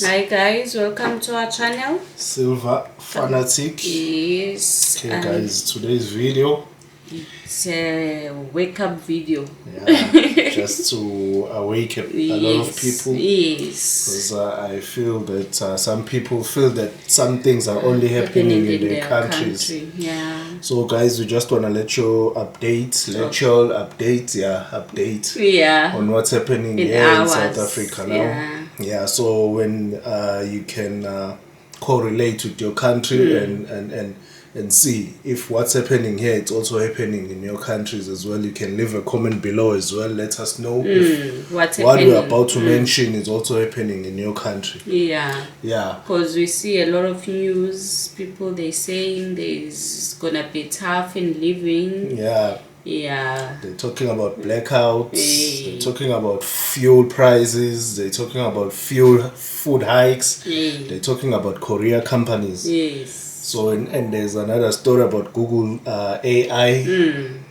Hi guys, welcome to our channel. Silver Fanatic. Yes. Okay guys, today's video, it's a wake up video. just to awaken a lot of people. Yes. Because I feel that some people feel that some things are only happening in their countries. Yeah. So guys, we just want to let you update on what's happening here in South Africa now. Yeah, so when you can correlate with your country and see if what's happening here it's also happening in your countries as well. You can leave a comment below as well. Let us know if what we're about to mention is also happening in your country. Yeah. Because we see a lot of news, people they saying there's gonna be tough in living. Yeah. They're talking about blackouts. They're talking about fuel prices. They're talking about food hikes. They're talking about courier companies. Yes. So and there's another story about Google AI.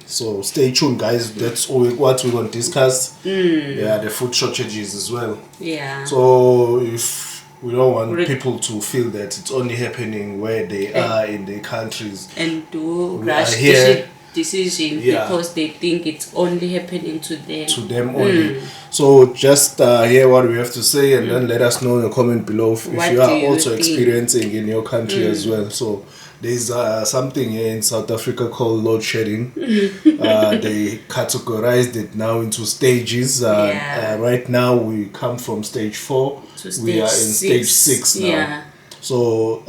So stay tuned, guys. That's what we're going to discuss. Yeah, the food shortages as well. Yeah. So if we don't want people to feel that it's only happening where they are in their countries and do rush decision because they think it's only happening to them. To them only. So just hear what we have to say and then let us know in the comment below if you are also experiencing in your country as well. So there's something here in South Africa called load shedding. They categorized it now into stages. Right now we come from stage 4. We are in stage 6 now. So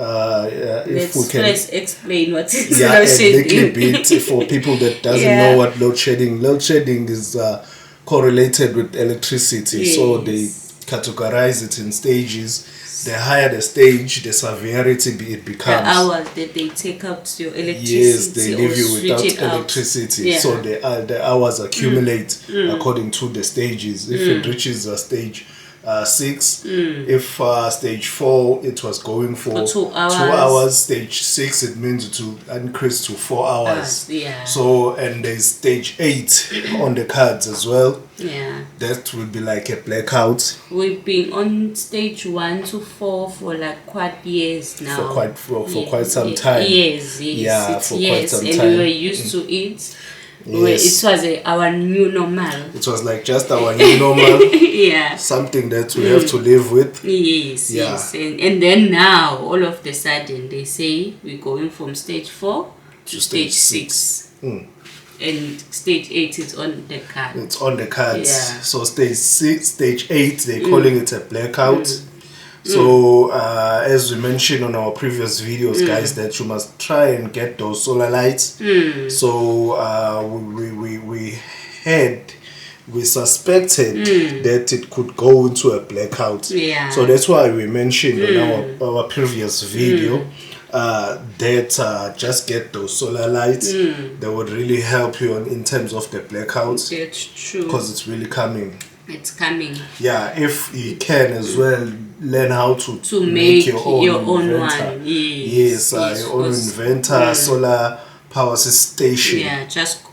if we can first explain what is load shedding. A little bit for people that doesn't know what load shedding is correlated with electricity. So they categorize it in stages. The higher the stage, the severity it becomes. The hours that they take out your electricity. Yes, they leave you without electricity. So the hours accumulate according to the stages. If it reaches a stage 6, if stage 4 it was going for 2 hours, stage 6 it means to increase to 4 hours. So and there's stage 8 on the cards as well. That would be like a blackout. We've been on stage 1 to 4 for like quite years now. For quite some time. Quite some time. And we were used to it. It was our new normal. It was like just our new normal. Something that we have to live with. Yes. And then now, all of a sudden, they say we're going from stage 4 to stage 6. And stage 8 is on the card. It's on the cards. So stage 8, they're calling it a blackout. So as we mentioned on our previous videos, guys, that you must try and get those solar lights. So we suspected that it could go into a blackout. So that's why we mentioned on our previous video that just get those solar lights. That would really help you in terms of the blackouts. That's true. Because it's really coming. It's coming. If you can as well learn how to make your own one. Your own inventor, solar power station. Just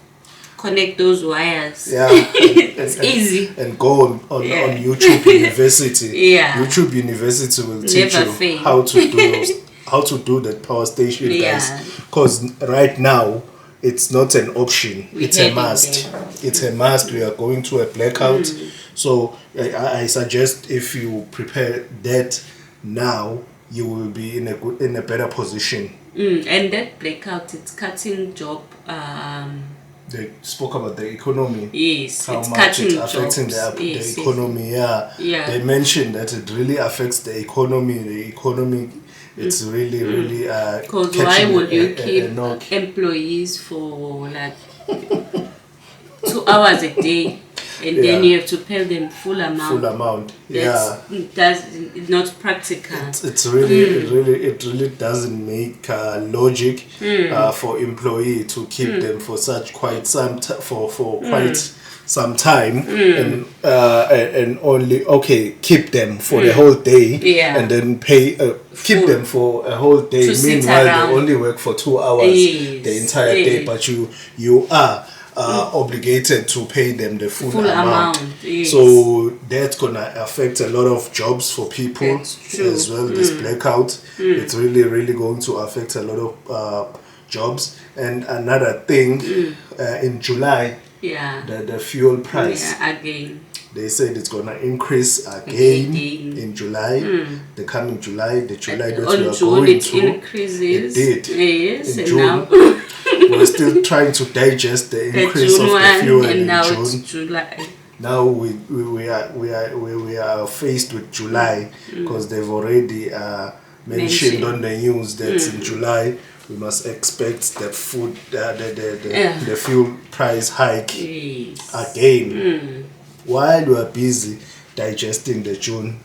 connect those wires. It's easy. And go on YouTube University. YouTube University will teach you how to do that power station, guys. Because right now it's not an option. It's a must. It's a must. We are going to a blackout. So I suggest if you prepare that now, you will be in a better position. And that blackout, it's cutting job. They spoke about the economy. Yes, how much it's affecting the economy. They mentioned that it really affects the economy. The economy. It's really because why would you keep employees for like 2 hours a day and then you have to pay them full amount? It's not practical. It's really doesn't make logic for employee to keep them for quite some time and only keep them for the whole day and then pay keep them for a whole day. Meanwhile they only work for 2 hours the entire day, but you are obligated to pay them the full amount. Yes. So that's gonna affect a lot of jobs for people as well. This blackout, it's really going to affect a lot of jobs. And another thing, in July, the fuel price again. They said it's gonna increase again in July. The coming July, the July that we are going through, increases. It did. Yes, in and June, now we're still trying to digest the increase of the fuel, and now in June. it's July. Now we are faced with July because they've already mentioned on the news that in July we must expect the food the fuel price hike again. While we are busy digesting the June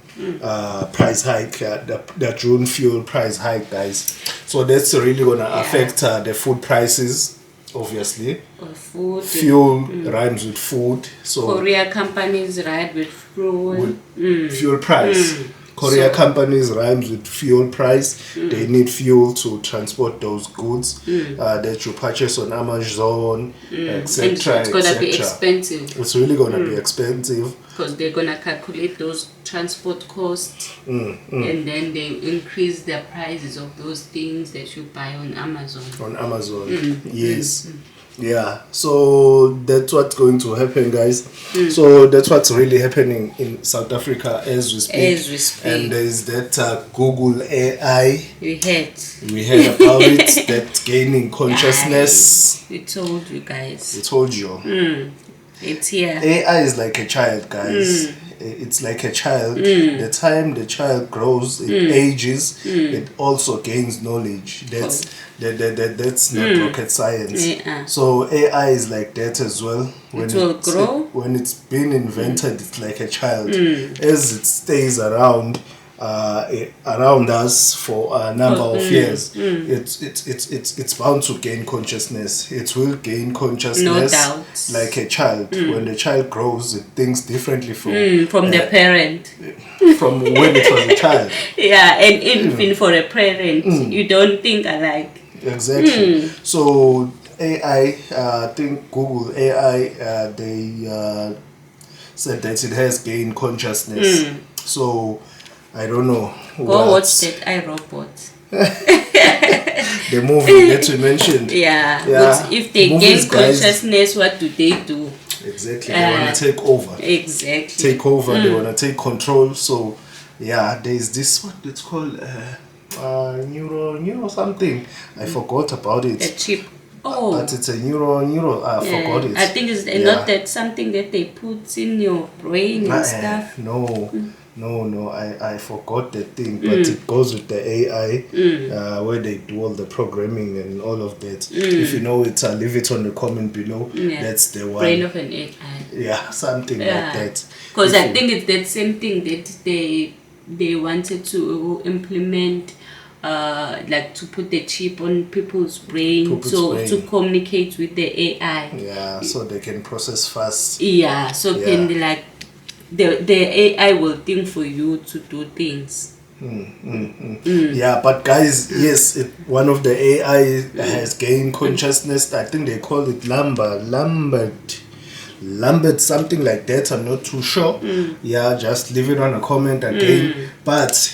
price hike, the June fuel price hike, guys. So that's really gonna affect the food prices. Obviously, food, fuel rhymes with food, so courier companies ride with fuel. Fuel price. Courier companies rhymes with fuel price. They need fuel to transport those goods that you purchase on Amazon, etc. It's gonna be expensive. It's really gonna be expensive because they're gonna calculate those transport costs, and then they increase the prices of those things that you buy on Amazon. Yes. Yeah, so that's what's going to happen, guys. So that's what's really happening in South Africa as we speak. And there's that Google AI. We heard about it. That's gaining consciousness. We told you guys. We told you. It's here. AI is like a child, guys. It's like a child. The time the child grows, it ages, it also gains knowledge. That's not rocket science. So AI is like that as well. When it will grow. When it's been invented, it's like a child. As it stays around us for a number of years, it's bound to gain consciousness. It will gain consciousness, no doubt, like a child. When the child grows, it thinks differently from the parent, from when it was a child. And even for a parent, you don't think alike. Exactly. So AI, I think Google AI, they said that it has gained consciousness. So I don't know. Go watch that iRobot. The movie that we mentioned. But if they gain consciousness, what do they do? Exactly. They want to take over. They want to take control. So there's this, what it's called, neuro something. I forgot about it. A chip. But it's a neuro. I forgot it. I think it's not that something that they put in your brain and stuff. No, I forgot that thing, but it goes with the AI, where they do all the programming and all of that. If you know it, leave it on the comment below. That's the one. Brain of an AI. Yeah, something like that. Because I think it's that same thing that they wanted to implement, like to put the chip on people's brain, to communicate with the AI. Yeah, so they can process fast. Yeah, so can they like. The AI will think for you to do things. Yeah, but guys, yes, one of the AI has gained consciousness. I think they call it Lambert, something like that. I'm not too sure. Yeah, just leave it on a comment again. But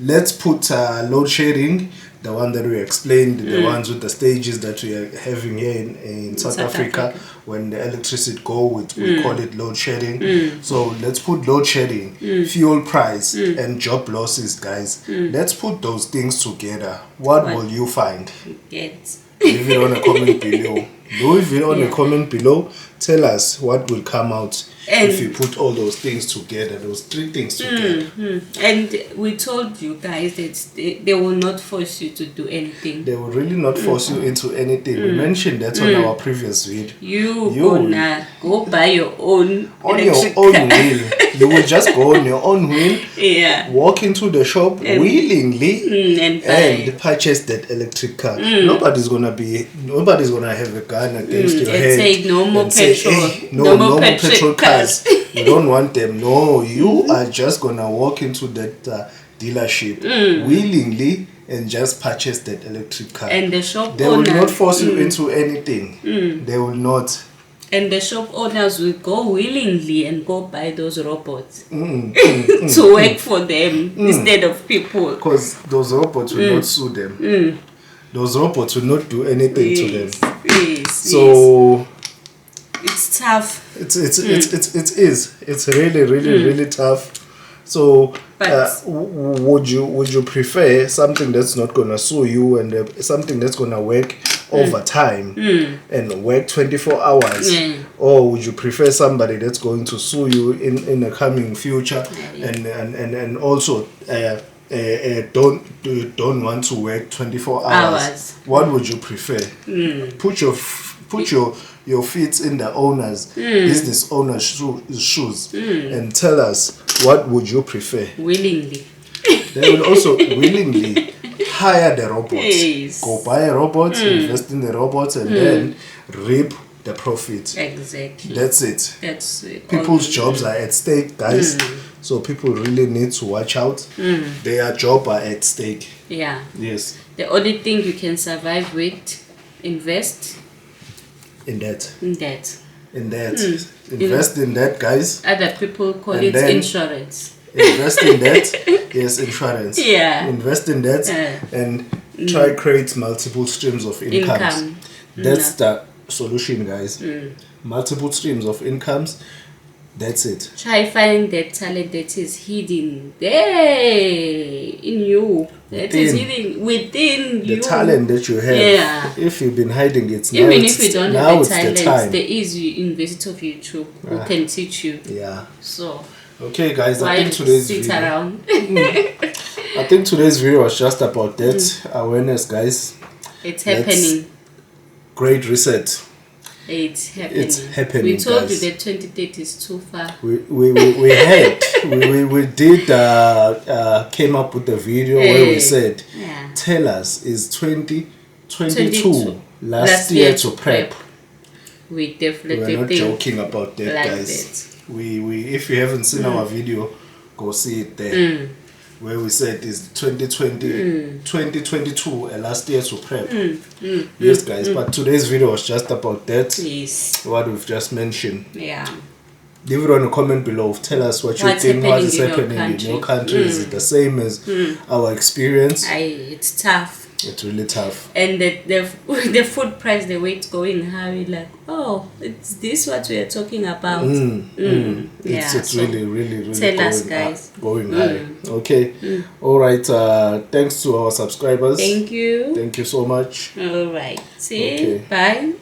let's put load shedding, the one that we explained, the ones with the stages that we are having here in South Africa. When the electricity go, we call it load shedding. So let's put load shedding, fuel price, and job losses, guys. Let's put those things together. What will you find? Leave it on a comment below. Leave it on a comment below. Tell us what will come out if you put all those things together, those three things together. And we told you guys that they will not force you to do anything. They will really not force you into anything. We mentioned that on our previous video. You gonna go buy your own on your own will. You will just go on your own whim, yeah, walk into the shop willingly and purchase that electric car. Nobody's gonna have a gun against your head. Say no more petrol. Hey, no more petrol cars. You don't want them. No, you are just gonna walk into that dealership willingly and just purchase that electric car. And the shop they will not force you into anything. They will not. And the shop owners will go willingly and go buy those robots to work for them instead of people. Because those robots will not sue them. Those robots will not do anything to them. Yes, so it's tough. It is. It's really tough. So would you prefer something that's not gonna sue you and something that's gonna work over time and work 24 hours, or would you prefer somebody that's going to sue you in the coming future and also don't want to work 24 hours? What would you prefer? Put your feet in the owner's business owner's shoes and tell us, what would you prefer? Willingly. They will also willingly hire the robots. Yes. Go buy a robot, invest in the robots, and then reap the profit. Exactly. That's it. That's it. People's jobs are at stake, guys. So people really need to watch out. Their job are at stake. Yeah. Yes. The only thing you can survive with, invest in that. Invest in that, guys. Other people call it insurance. Invest in that. Yes, insurance. Yeah. Invest in that and try create multiple streams of incomes. That's the solution, guys. Multiple streams of incomes. That's it. Try find that talent that is hidden there in you. That is hidden within you. The talent that you have. Yeah. If you've been hiding it, even if you don't have a talent, the time. there is University of YouTube who can teach you. Yeah. So. Okay, guys. I think today's video. Around. I think today's video was just about that awareness, guys. It's happening. Great reset. It's happening. It's happening. We told guys. you that 2030 is too far. We did came up with the video where we said, tell us, is 2022 last year to prep? We definitely we're not joking about that, like guys. That. We if you haven't seen our video, go see it there. Where we said is 2022 last year to prep. Yes, guys. But today's video was just about that. Yes. What we've just mentioned. Yeah. Leave it on the comment below. Tell us what you think. What is happening in your country? Is it the same as our experience? It's tough. It's really tough. And the food price, the way it's going, how we like, oh, it's this what we are talking about. It's really tell us, guys. Going high. Okay. All right. Thanks to our subscribers. Thank you. Thank you so much. All right. See. Okay. Bye.